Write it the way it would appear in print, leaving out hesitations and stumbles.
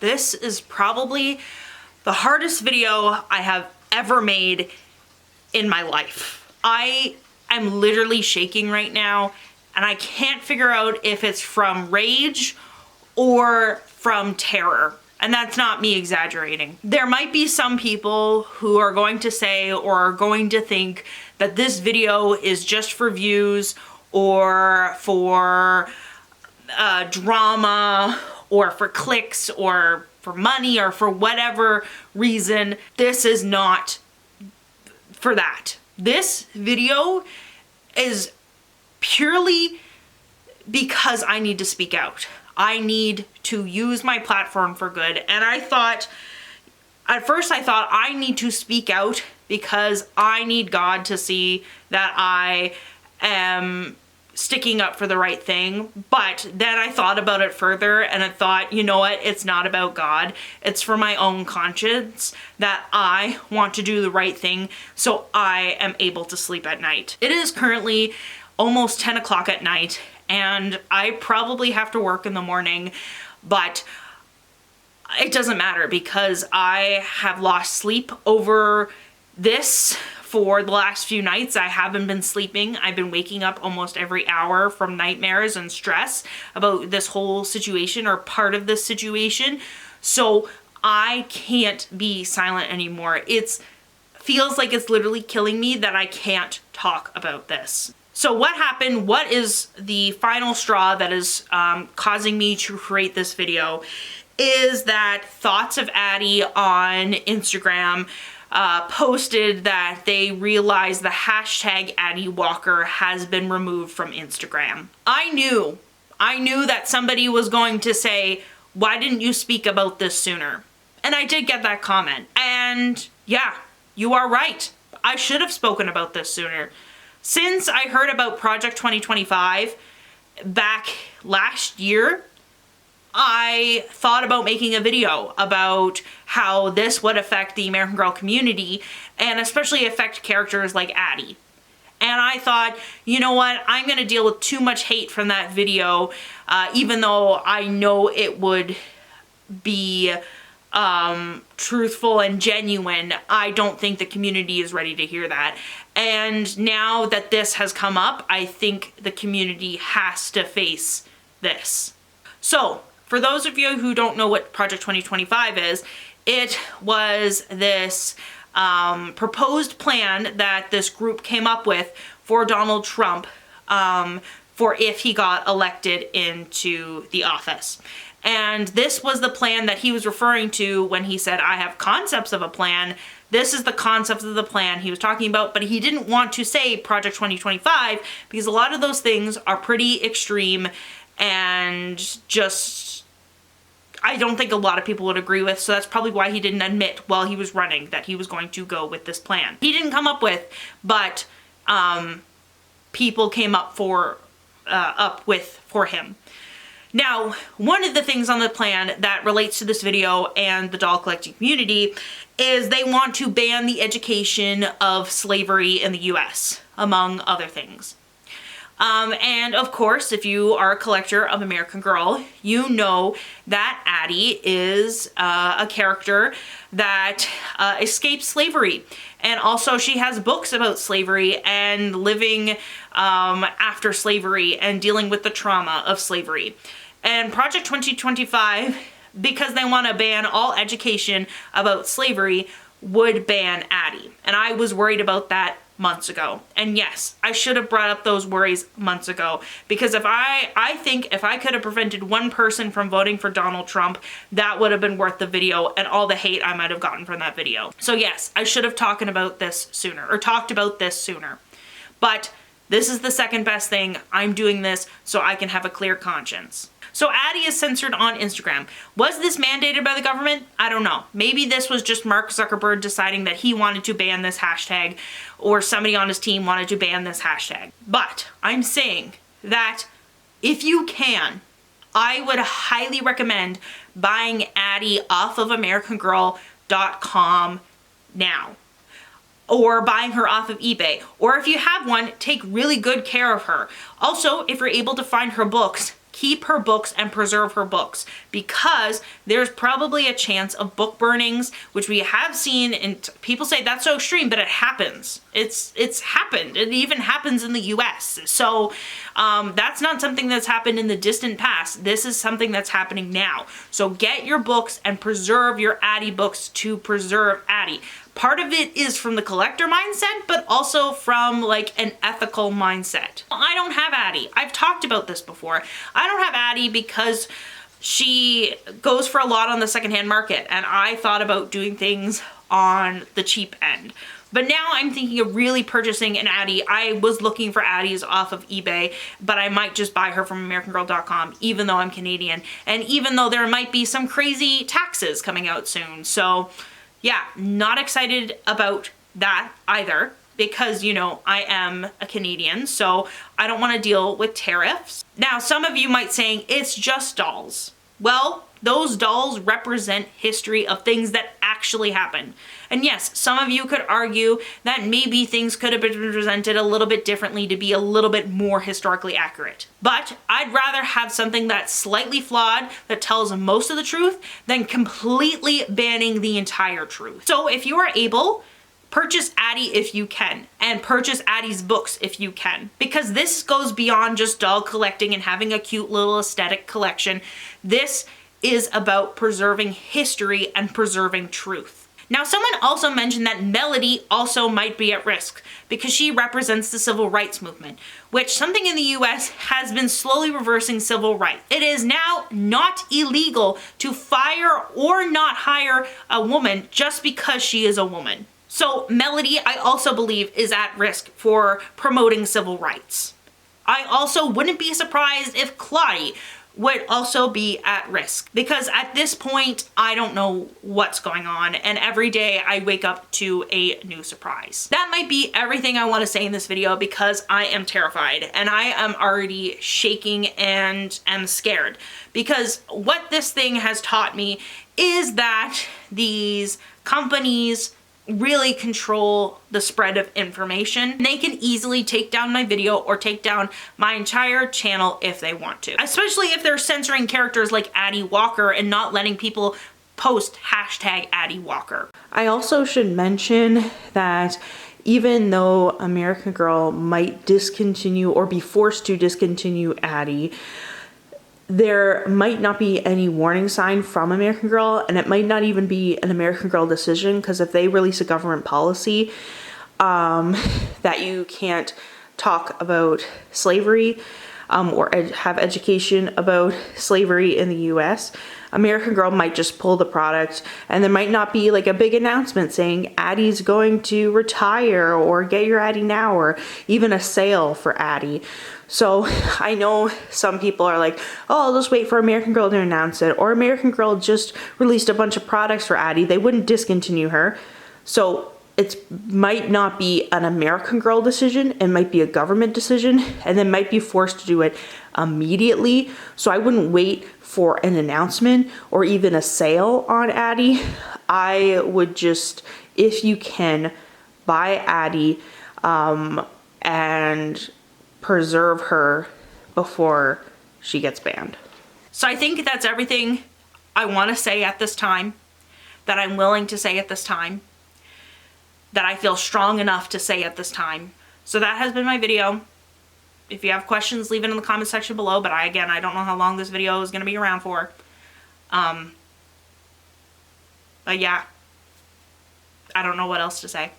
This is probably the hardest video I have ever made in my life. I am literally shaking right now, and I can't figure out if it's from rage or from terror. And that's not me exaggerating. There might be some people who are going to say or are going to think that this video is just for views or for drama or for clicks or for money or for whatever reason. This is not for that. This video is purely because I need to speak out. I need to use my platform for good. And I thought, at first I thought I need to speak out because I need God to see that I am sticking up for the right thing. But then I thought about it further and I thought, you know what? It's not about God. It's for my own conscience that I want to do the right thing so I am able to sleep at night. It is currently almost 10 o'clock at night and I probably have to work in the morning, but it doesn't matter because I have lost sleep over this for the last few nights. I haven't been sleeping. I've been waking up almost every hour from nightmares and stress about this whole situation or part of this situation. So I can't be silent anymore. It feels like it's literally killing me that I can't talk about this. So what happened, what is the final straw that is causing me to create this video is that Thoughts of Addy on Instagram posted that they realized the hashtag Addy Walker has been removed from Instagram. I knew that somebody was going to say, why didn't you speak about this sooner? And I did get that comment. And yeah, you are right. I should have spoken about this sooner. Since I heard about Project 2025 back last year, I thought about making a video about how this would affect the American Girl community and especially affect characters like Addy. And I thought, you know what, I'm gonna deal with too much hate from that video, even though I know it would be truthful and genuine. I don't think the community is ready to hear that. And now that this has come up, I think the community has to face this. So, for those of you who don't know what Project 2025 is, it was this proposed plan that this group came up with for Donald Trump for if he got elected into the office. And this was the plan that he was referring to when he said, I have concepts of a plan. This is the concept of the plan he was talking about, but he didn't want to say Project 2025 because a lot of those things are pretty extreme and just, I don't think a lot of people would agree with, so that's probably why he didn't admit while he was running that he was going to go with this plan. He didn't come up with, but people came up with for him. Now, one of the things on the plan that relates to this video and the doll collecting community is they want to ban the education of slavery in the US, among other things. And of course, if you are a collector of American Girl, you know that Addy is a character that escaped slavery. And also she has books about slavery and living after slavery and dealing with the trauma of slavery. And Project 2025, because they want to ban all education about slavery, would ban Addy. And I was worried about that months ago. And yes, I should have brought up those worries months ago, because if I think if I could have prevented one person from voting for Donald Trump, that would have been worth the video and all the hate I might have gotten from that video. So yes, I should have talked about this sooner. But this is the second best thing. I'm doing this so I can have a clear conscience. So Addy is censored on Instagram. Was this mandated by the government? I don't know. Maybe this was just Mark Zuckerberg deciding that he wanted to ban this hashtag, or somebody on his team wanted to ban this hashtag. But I'm saying that if you can, I would highly recommend buying Addy off of AmericanGirl.com now. Or buying her off of eBay. Or if you have one, take really good care of her. Also, if you're able to find her books, keep her books and preserve her books, because there's probably a chance of book burnings, which we have seen, and people say that's so extreme, but it happens. It's happened. It even happens in the US. So that's not something that's happened in the distant past. This is something that's happening now. So get your books and preserve your Addy books to preserve Addy. Part of it is from the collector mindset, but also from like an ethical mindset. I don't have Addy. I've talked about this before. I don't have Addy because she goes for a lot on the secondhand market, and I thought about doing things on the cheap end. But now I'm thinking of really purchasing an Addy. I was looking for Addies off of eBay, but I might just buy her from AmericanGirl.com, even though I'm Canadian, and even though there might be some crazy taxes coming out soon. So yeah, not excited about that either, because, you know, I am a Canadian, so I don't want to deal with tariffs. Now, some of you might say it's just dolls. Well, those dolls represent history of things that actually happened. And yes, some of you could argue that maybe things could have been presented a little bit differently to be a little bit more historically accurate. But I'd rather have something that's slightly flawed, that tells most of the truth, than completely banning the entire truth. So if you are able, purchase Addy if you can, and purchase Addy's books if you can, because this goes beyond just doll collecting and having a cute little aesthetic collection. This is about preserving history and preserving truth. Now, someone also mentioned that Melody also might be at risk because she represents the civil rights movement, which something in the US has been slowly reversing civil rights. It is now not illegal to fire or not hire a woman just because she is a woman. So Melody, I also believe, is at risk for promoting civil rights. I also wouldn't be surprised if Claudie would also be at risk, because at this point, I don't know what's going on, and every day I wake up to a new surprise. That might be everything I want to say in this video, because I am terrified and I am already shaking and am scared, because what this thing has taught me is that these companies really control the spread of information. They can easily take down my video or take down my entire channel if they want to, especially if they're censoring characters like Addy Walker and not letting people post hashtag Addy Walker. I also should mention that even though American Girl might discontinue or be forced to discontinue Addy, there might not be any warning sign from American Girl, and it might not even be an American Girl decision, because if they release a government policy that you can't talk about slavery or have education about slavery in the US, American Girl might just pull the product, and there might not be like a big announcement saying Addy's going to retire or get your Addy now, or even a sale for Addy. So I know some people are like, oh, I'll just wait for American Girl to announce it, or American Girl just released a bunch of products for Addy. They wouldn't discontinue her. So it might not be an American Girl decision. It might be a government decision, and they might be forced to do it immediately. So I wouldn't wait for an announcement or even a sale on Addy. I would just, if you can, buy Addy and preserve her before she gets banned. So I think that's everything I want to say at this time, that I'm willing to say at this time, that I feel strong enough to say at this time. So that has been my video. If you have questions, leave it in the comment section below, but I don't know how long this video is going to be around for. But yeah, I don't know what else to say.